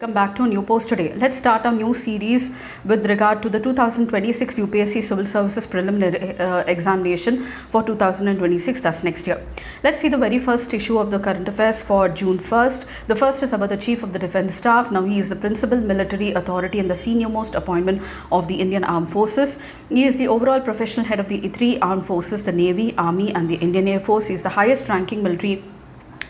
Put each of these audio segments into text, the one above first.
Welcome back to a new post today. Let's start our new series with regard to the 2026 UPSC Civil Services Preliminary examination for 2026, that's next year. Let's see the very first issue of the current affairs for June 1st. The first is about the Chief of the Defence Staff. Now he is the principal military authority and the senior most appointment of the Indian Armed Forces. He is the overall professional head of the three armed forces, the Navy, Army and the Indian Air Force. He is the highest ranking military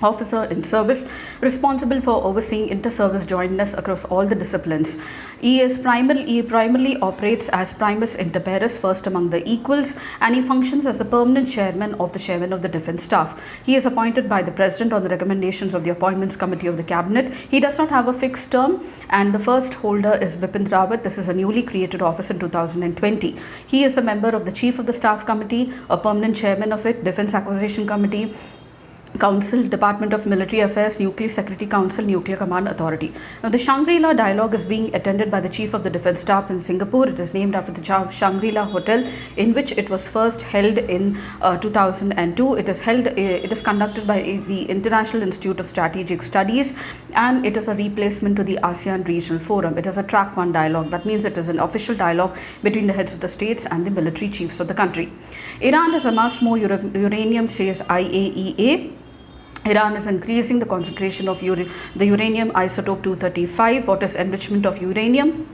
officer in service, responsible for overseeing inter-service jointness across all the disciplines. He primarily operates as primus inter pares, first among the equals, and he functions as the permanent chairman of the Defence Staff. He is appointed by the President on the recommendations of the Appointments Committee of the Cabinet. He does not have a fixed term, and the first holder is Bipin Rawat. This is a newly created office in 2020. He is a member of the Chief of the Staff Committee, a permanent chairman of it, Defence Acquisition Committee, Council, Department of Military Affairs, Nuclear Security Council, Nuclear Command Authority. Now, the Shangri-La dialogue is being attended by the Chief of the Defence Staff in Singapore. It is named after the Shangri-La Hotel, in which it was first held in 2002. It is conducted by the International Institute of Strategic Studies, and it is a replacement to the ASEAN Regional Forum. It is a track 1 dialogue. That means it is an official dialogue between the heads of the states and the military chiefs of the country. Iran has amassed more uranium, says IAEA. Iran is increasing the concentration of the uranium isotope 235. What is enrichment of uranium?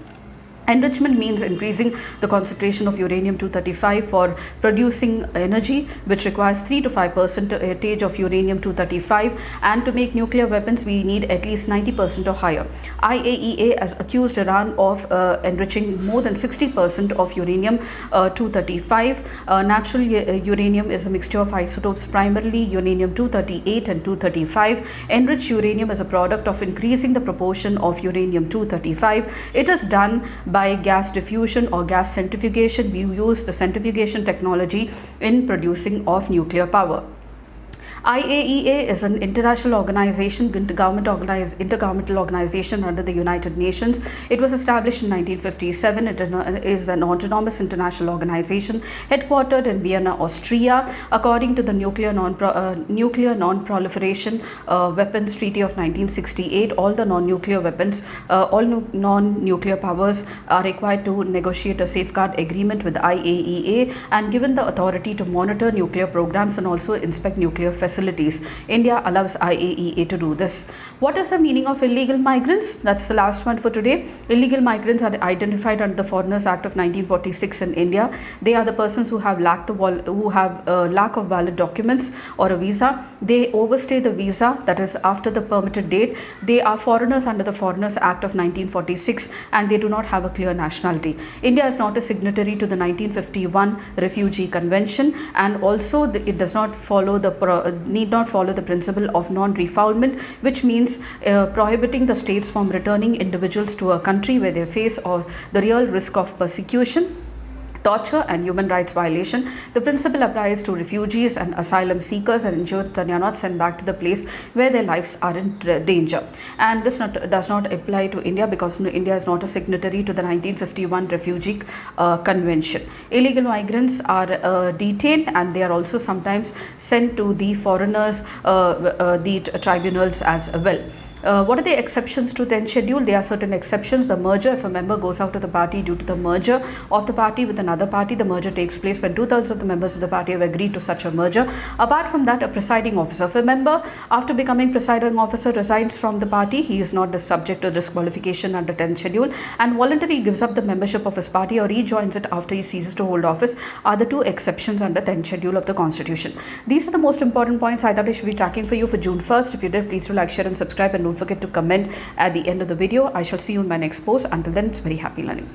Enrichment means increasing the concentration of uranium-235 for producing energy, which requires 3 to 5% of uranium-235, and to make nuclear weapons we need at least 90% or higher. IAEA has accused Iran of enriching more than 60% of uranium-235. Natural uranium is a mixture of isotopes, primarily uranium-238 and 235. Enriched uranium is a product of increasing the proportion of uranium-235. It is done by gas diffusion or gas centrifugation. We use the centrifugation technology in producing of nuclear power. IAEA is an international organization, intergovernmental organization under the United Nations. It was established in 1957. It is an autonomous international organization headquartered in Vienna, Austria. According to the Nuclear Non-Proliferation Weapons Treaty of 1968, all the non-nuclear weapons, all non-nuclear powers are required to negotiate a safeguard agreement with IAEA and given the authority to monitor nuclear programs and also inspect nuclear facilities. India allows IAEA to do this. What is the meaning of illegal migrants? That's the last one for today. Illegal migrants are identified under the Foreigners Act of 1946 in India. They are the persons who have lack of valid documents or a visa. They overstay the visa, that is after the permitted date. They are foreigners under the Foreigners Act of 1946 and they do not have a clear nationality. India is not a signatory to the 1951 Refugee Convention, and also it does not follow need not follow the principle of non-refoulement, which means prohibiting the states from returning individuals to a country where they face the real risk of persecution, torture and human rights violation. The principle applies to refugees and asylum seekers and ensures that they are not sent back to the place where their lives are in danger. And this does not apply to India because India is not a signatory to the 1951 Refugee Convention. Illegal migrants are detained and they are also sometimes sent to the foreigners, the tribunals as well. What are the exceptions to 10th schedule? There are certain exceptions. The merger, if a member goes out of the party due to the merger of the party with another party, the merger takes place when 2/3 of the members of the party have agreed to such a merger. Apart from that, a presiding officer. If a member, after becoming presiding officer, resigns from the party, he is not subject to disqualification under 10th schedule and voluntarily gives up the membership of his party or rejoins it after he ceases to hold office are the two exceptions under 10th schedule of the Constitution. These are the most important points I thought I should be tracking for you for June 1st. If you did, please do like, share and subscribe, and don't forget to comment at the end of the video. I shall see you in my next post. Until then, it's very happy learning.